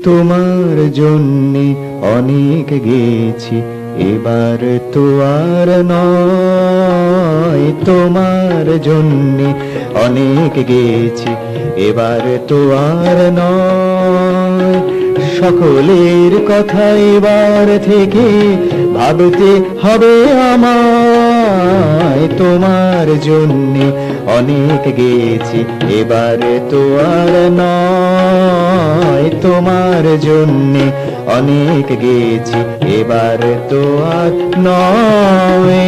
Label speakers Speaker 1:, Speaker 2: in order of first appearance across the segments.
Speaker 1: তোমার জন্যে অনেক গেছি, এবার তো আর নয়। তোমার জন্যে অনেক গেছি, এবার তো আর নয়। সকলের কথা এবার থেকে ভাবতে হবে আমায়। তোমার জন্যে অনেক গেছি, এবার তো আর নয়। তোমার জন্যে অনেক গেছি, এবার তো আর নয়।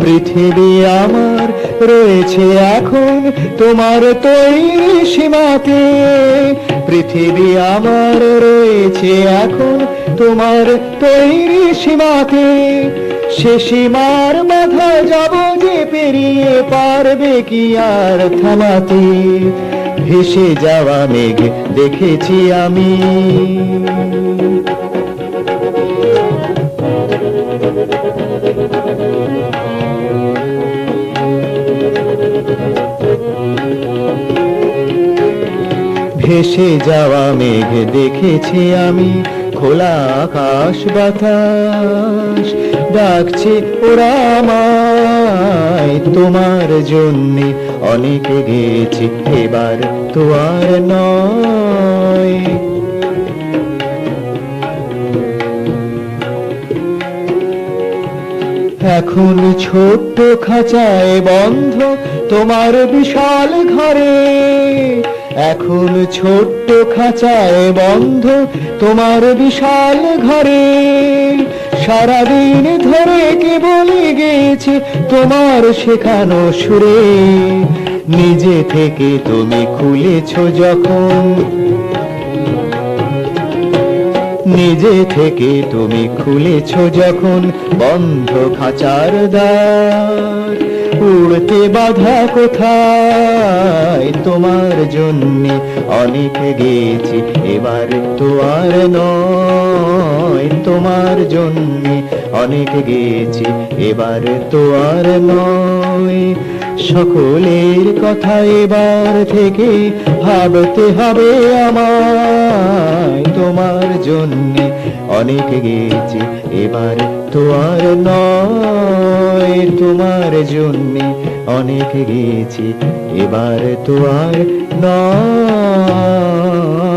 Speaker 1: পৃথিবী আমার রয়েছে এখন তোমার তৈরি সীমাতে। পৃথিবী আমার রয়েছে এখন তোমার তৈরি সীমাতে। সে সীমার বাধা যাব যে পেরিয়ে, পারবে কি আর থামাতে? ভেসে যাওয়া মেঘ দেখেছি আমি, ভেসে যাওয়া মেঘ দেখেছি আমি। খোলা আকাশ বাতাস ডাকছে ওরা আমায়। তোমার জন্যে অনেক গেছি, এবার তো আর নয়। এখন ছোট্ট খাঁচায় বন্ধ তোমার বিশাল ঘরে। এখন ছোট্ট খাঁচায় বন্ধ তোমার বিশাল ঘরে। সারাদিন ধরে কেবলই গেছি তোমার শেখানো সুরে। নিজে থেকে তুমি খুলেছ যখন, নিজে থেকে তুমি খুলেছ যখন বন্ধ খাঁচার দ্বার। উড়তে বাধা কোথায়? তোমার জন্যে অনেক গেছি, এবার তো আর নয়। তোমার জন্যে অনেক গেছি, এবার তো আর নয়। সকলের কথা এবার থেকে ভাবতে হবে আমায়। তোমার জন্যে অনেক গেছি, এবার তো আর নয়। তোমার জন্যে অনেক গেছি, এবার তো আর নয়।